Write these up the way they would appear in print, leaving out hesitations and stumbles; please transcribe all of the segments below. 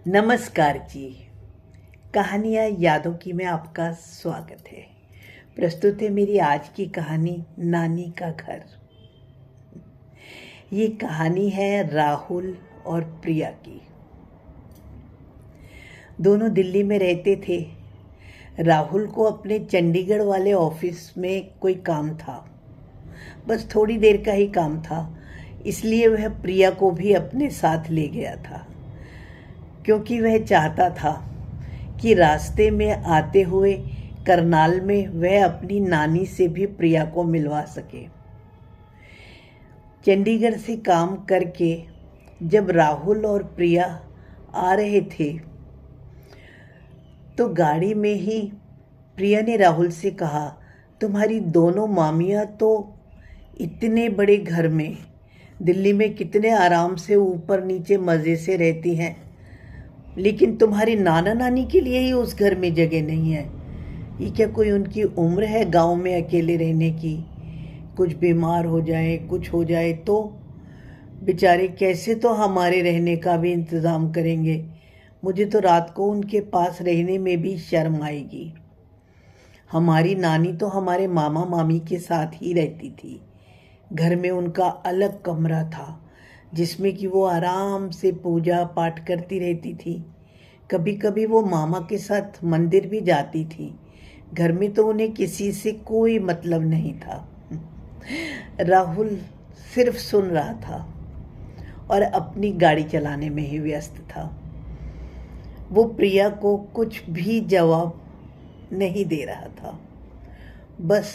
नमस्कार जी। कहानियाँ यादों की में आपका स्वागत है। प्रस्तुत है मेरी आज की कहानी नानी का घर। ये कहानी है राहुल और प्रिया की। दोनों दिल्ली में रहते थे। राहुल को अपने चंडीगढ़ वाले ऑफिस में कोई काम था, बस थोड़ी देर का ही काम था, इसलिए वह प्रिया को भी अपने साथ ले गया था, क्योंकि वह चाहता था कि रास्ते में आते हुए करनाल में वह अपनी नानी से भी प्रिया को मिलवा सके। चंडीगढ़ से काम करके जब राहुल और प्रिया आ रहे थे तो गाड़ी में ही प्रिया ने राहुल से कहा, तुम्हारी दोनों मामियाँ तो इतने बड़े घर में दिल्ली में कितने आराम से ऊपर नीचे मज़े से रहती हैं, लेकिन तुम्हारी नाना नानी के लिए ही उस घर में जगह नहीं है। ये क्या कोई उनकी उम्र है गांव में अकेले रहने की? कुछ बीमार हो जाए, कुछ हो जाए तो बेचारे कैसे तो हमारे रहने का भी इंतज़ाम करेंगे। मुझे तो रात को उनके पास रहने में भी शर्म आएगी। हमारी नानी तो हमारे मामा मामी के साथ ही रहती थी। घर में उनका अलग कमरा था जिसमें कि वो आराम से पूजा पाठ करती रहती थी। कभी कभी वो मामा के साथ मंदिर भी जाती थी। घर में तो उन्हें किसी से कोई मतलब नहीं था। राहुल सिर्फ सुन रहा था और अपनी गाड़ी चलाने में ही व्यस्त था। वो प्रिया को कुछ भी जवाब नहीं दे रहा था। बस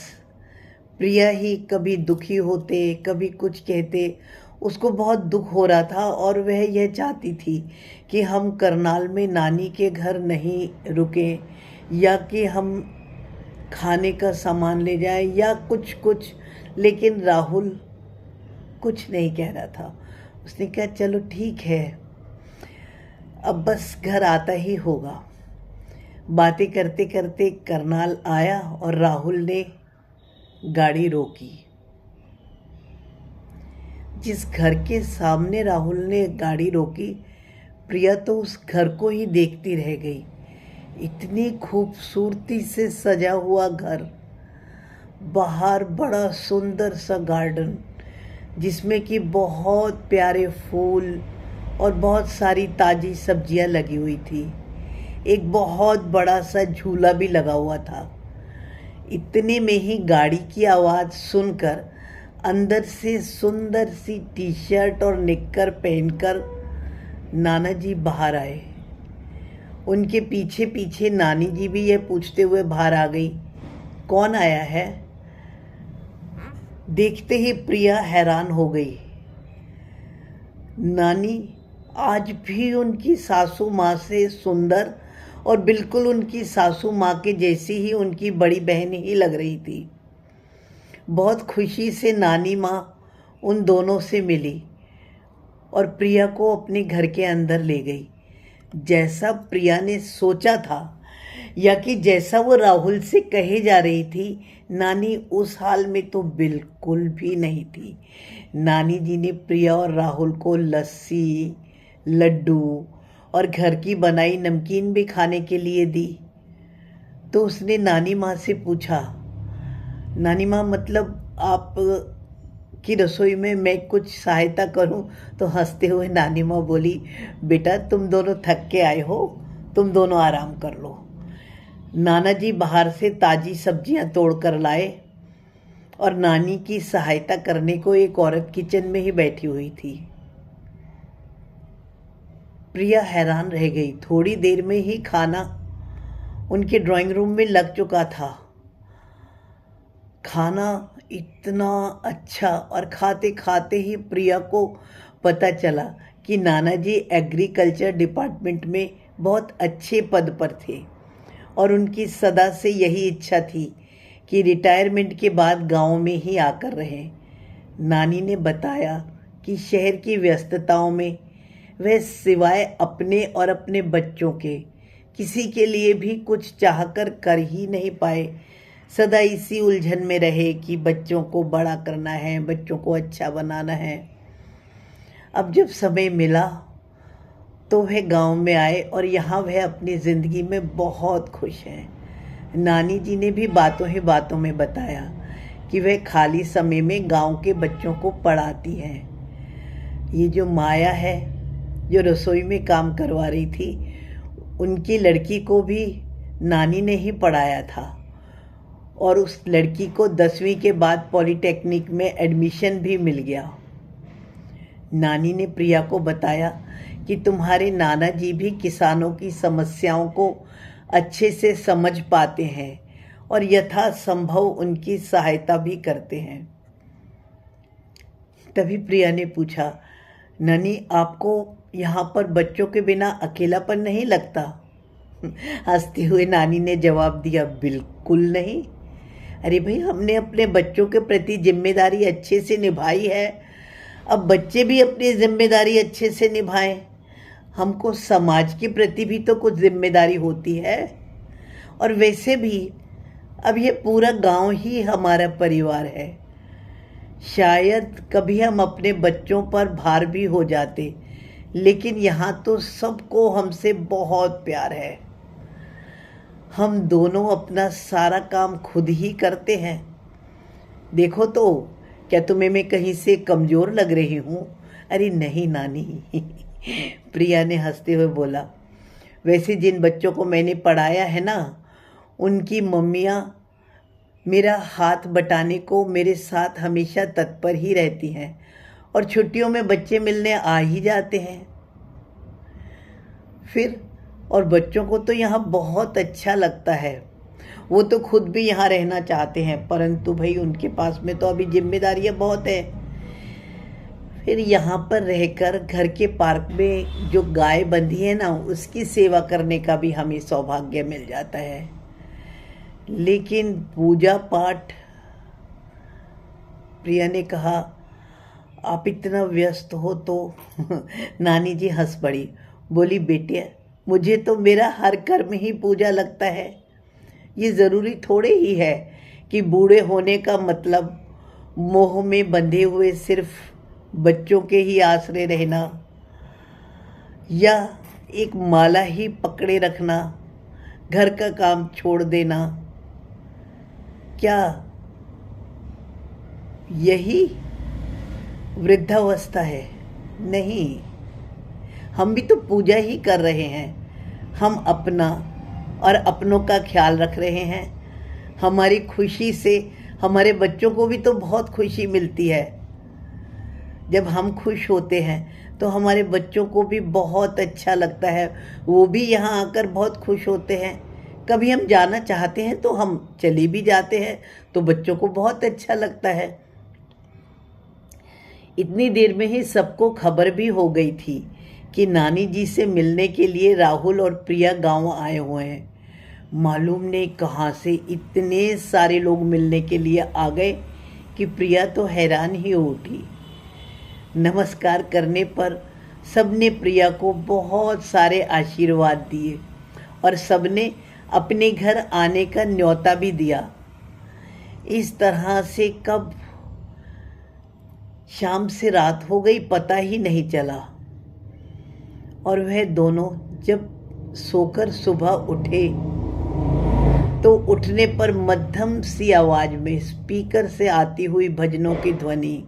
प्रिया ही कभी दुखी होते, कभी कुछ कहते। उसको बहुत दुख हो रहा था और वह यह चाहती थी कि हम करनाल में नानी के घर नहीं रुकें, या कि हम खाने का सामान ले जाएं या कुछ। लेकिन राहुल कुछ नहीं कह रहा था। उसने कहा, चलो ठीक है, अब बस घर आता ही होगा। बातें करते करते करनाल आया और राहुल ने गाड़ी रोकी। जिस घर के सामने राहुल ने गाड़ी रोकी, प्रिया तो उस घर को ही देखती रह गई। इतनी खूबसूरती से सजा हुआ घर, बाहर बड़ा सुंदर सा गार्डन जिसमें कि बहुत प्यारे फूल और बहुत सारी ताज़ी सब्जियां लगी हुई थी। एक बहुत बड़ा सा झूला भी लगा हुआ था। इतने में ही गाड़ी की आवाज़ सुनकर अंदर से सुंदर सी टी शर्ट और निक्कर पहनकर नाना जी बाहर आए। उनके पीछे पीछे नानी जी भी यह पूछते हुए बाहर आ गई, कौन आया है? देखते ही प्रिया हैरान हो गई। नानी आज भी उनकी सासू माँ से सुंदर और बिल्कुल उनकी सासू माँ के जैसी ही उनकी बड़ी बहन ही लग रही थी। बहुत खुशी से नानी माँ उन दोनों से मिली और प्रिया को अपने घर के अंदर ले गई। जैसा प्रिया ने सोचा था या कि जैसा वो राहुल से कहे जा रही थी, नानी उस हाल में तो बिल्कुल भी नहीं थी। नानी जी ने प्रिया और राहुल को लस्सी, लड्डू और घर की बनाई नमकीन भी खाने के लिए दी। तो उसने नानी माँ से पूछा, नानी माँ मतलब आप की रसोई में मैं कुछ सहायता करूं? तो हंसते हुए नानी माँ बोली, बेटा तुम दोनों थक के आए हो, तुम दोनों आराम कर लो। नाना जी बाहर से ताज़ी सब्जियां तोड़ कर लाए और नानी की सहायता करने को एक औरत किचन में ही बैठी हुई थी। प्रिया हैरान रह गई। थोड़ी देर में ही खाना उनके ड्राइंग रूम में लग चुका था। खाना इतना अच्छा, और खाते खाते ही प्रिया को पता चला कि नाना जी एग्रीकल्चर डिपार्टमेंट में बहुत अच्छे पद पर थे और उनकी सदा से यही इच्छा थी कि रिटायरमेंट के बाद गांव में ही आकर रहें। नानी ने बताया कि शहर की व्यस्तताओं में वह सिवाय अपने और अपने बच्चों के किसी के लिए भी कुछ चाहकर कर ही नहीं पाए। सदा इसी उलझन में रहे कि बच्चों को बड़ा करना है, बच्चों को अच्छा बनाना है। अब जब समय मिला तो वह गांव में आए और यहाँ वह अपनी ज़िंदगी में बहुत खुश हैं। नानी जी ने भी बातों ही बातों में बताया कि वह खाली समय में गांव के बच्चों को पढ़ाती हैं। ये जो माया है, जो रसोई में काम करवा रही थी, उनकी लड़की को भी नानी ने ही पढ़ाया था और उस लड़की को 10वीं के बाद पॉलिटेक्निक में एडमिशन भी मिल गया। नानी ने प्रिया को बताया कि तुम्हारे नाना जी भी किसानों की समस्याओं को अच्छे से समझ पाते हैं और यथासंभव उनकी सहायता भी करते हैं। तभी प्रिया ने पूछा, नानी आपको यहाँ पर बच्चों के बिना अकेलापन नहीं लगता? हंसते हुए नानी ने जवाब दिया, बिल्कुल नहीं। अरे भाई, हमने अपने बच्चों के प्रति जिम्मेदारी अच्छे से निभाई है, अब बच्चे भी अपनी जिम्मेदारी अच्छे से निभाएं। हमको समाज के प्रति भी तो कुछ जिम्मेदारी होती है। और वैसे भी अब ये पूरा गांव ही हमारा परिवार है। शायद कभी हम अपने बच्चों पर भार भी हो जाते, लेकिन यहाँ तो सबको हमसे बहुत प्यार है। हम दोनों अपना सारा काम खुद ही करते हैं। देखो तो, क्या तुम्हें मैं कहीं से कमज़ोर लग रही हूँ? अरे नहीं नानी, प्रिया ने हंसते हुए बोला। वैसे जिन बच्चों को मैंने पढ़ाया है ना, उनकी मम्मियाँ मेरा हाथ बटाने को मेरे साथ हमेशा तत्पर ही रहती हैं और छुट्टियों में बच्चे मिलने आ ही जाते हैं। फिर और बच्चों को तो यहाँ बहुत अच्छा लगता है। वो तो खुद भी यहाँ रहना चाहते हैं, परंतु भाई उनके पास में तो अभी जिम्मेदारियाँ बहुत है। फिर यहाँ पर रहकर घर के पार्क में जो गाय बंधी है ना, उसकी सेवा करने का भी हमें सौभाग्य मिल जाता है। लेकिन पूजा पाठ, प्रिया ने कहा, आप इतना व्यस्त हो तो नानी जी हंस पड़ी, बोली, बेटे मुझे तो मेरा हर कर्म ही पूजा लगता है। ये ज़रूरी थोड़े ही है कि बूढ़े होने का मतलब मोह में बंधे हुए सिर्फ बच्चों के ही आसरे रहना या एक माला ही पकड़े रखना, घर का काम छोड़ देना। क्या यही वृद्धावस्था है? नहीं, हम भी तो पूजा ही कर रहे हैं। हम अपना और अपनों का ख्याल रख रहे हैं। हमारी खुशी से हमारे बच्चों को भी तो बहुत खुशी मिलती है। जब हम खुश होते हैं तो हमारे बच्चों को भी बहुत अच्छा लगता है, वो भी यहाँ आकर बहुत खुश होते हैं। कभी हम जाना चाहते हैं तो हम चले भी जाते हैं, तो बच्चों को बहुत अच्छा लगता है। इतनी देर में ही सबको खबर भी हो गई थी कि नानी जी से मिलने के लिए राहुल और प्रिया गांव आए हुए हैं। मालूम नहीं कहाँ से इतने सारे लोग मिलने के लिए आ गए कि प्रिया तो हैरान ही हो उठी। नमस्कार करने पर सबने प्रिया को बहुत सारे आशीर्वाद दिए और सबने अपने घर आने का न्योता भी दिया। इस तरह से कब शाम से रात हो गई पता ही नहीं चला। और वह दोनों जब सोकर सुबह उठे तो उठने पर मध्यम सी आवाज में स्पीकर से आती हुई भजनों की ध्वनि,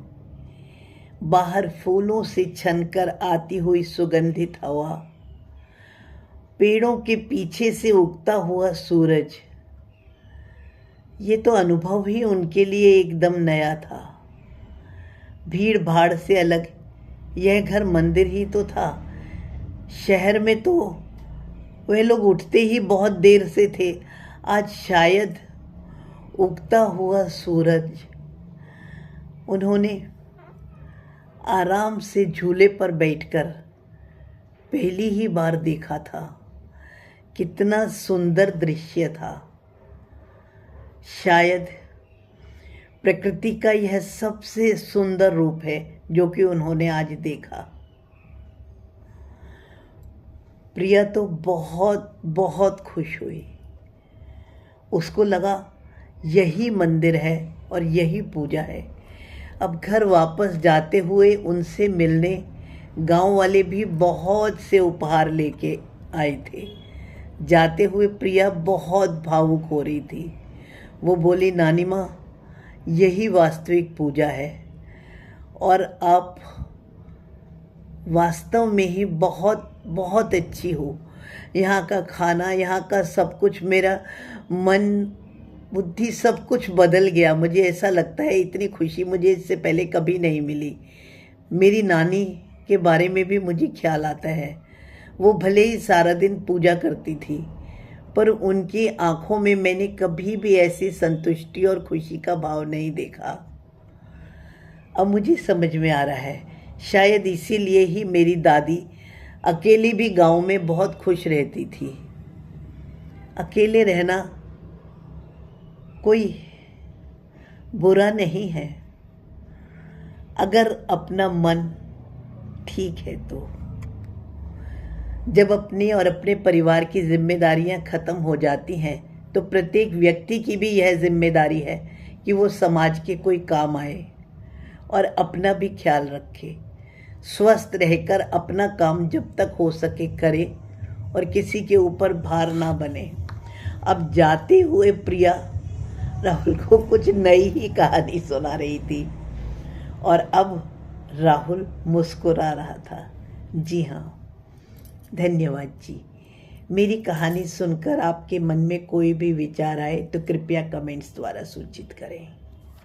बाहर फूलों से छनकर आती हुई सुगंधित हवा, पेड़ों के पीछे से उगता हुआ सूरज, ये तो अनुभव ही उनके लिए एकदम नया था। भीड़ भाड़ से अलग यह घर मंदिर ही तो था। शहर में तो वह लोग उठते ही बहुत देर से थे, आज शायद उगता हुआ सूरज उन्होंने आराम से झूले पर बैठकर पहली ही बार देखा था। कितना सुंदर दृश्य था। शायद प्रकृति का यह सबसे सुंदर रूप है जो कि उन्होंने आज देखा। प्रिया तो बहुत बहुत खुश हुई। उसको लगा यही मंदिर है और यही पूजा है। अब घर वापस जाते हुए उनसे मिलने गांव वाले भी बहुत से उपहार लेके आए थे। जाते हुए प्रिया बहुत भावुक हो रही थी। वो बोली, नानी माँ, यही वास्तविक पूजा है और आप वास्तव में ही बहुत बहुत अच्छी हो। यहाँ का खाना, यहाँ का सब कुछ, मेरा मन बुद्धि सब कुछ बदल गया। मुझे ऐसा लगता है इतनी खुशी मुझे इससे पहले कभी नहीं मिली। मेरी नानी के बारे में भी मुझे ख्याल आता है। वो भले ही सारा दिन पूजा करती थी, पर उनकी आंखों में मैंने कभी भी ऐसी संतुष्टि और खुशी का भाव नहीं देखा। अब मुझे समझ में आ रहा है, शायद इसीलिए ही मेरी दादी अकेली भी गांव में बहुत खुश रहती थी। अकेले रहना कोई बुरा नहीं है, अगर अपना मन ठीक है तो। जब अपनी और अपने परिवार की जिम्मेदारियां खत्म हो जाती हैं तो प्रत्येक व्यक्ति की भी यह जिम्मेदारी है कि वो समाज के कोई काम आए और अपना भी ख्याल रखे। स्वस्थ रहकर अपना काम जब तक हो सके करे और किसी के ऊपर भार ना बने। अब जाते हुए प्रिया राहुल को कुछ नई ही कहानी सुना रही थी और अब राहुल मुस्कुरा रहा था। जी हाँ, धन्यवाद जी। मेरी कहानी सुनकर आपके मन में कोई भी विचार आए तो कृपया कमेंट्स द्वारा सूचित करें।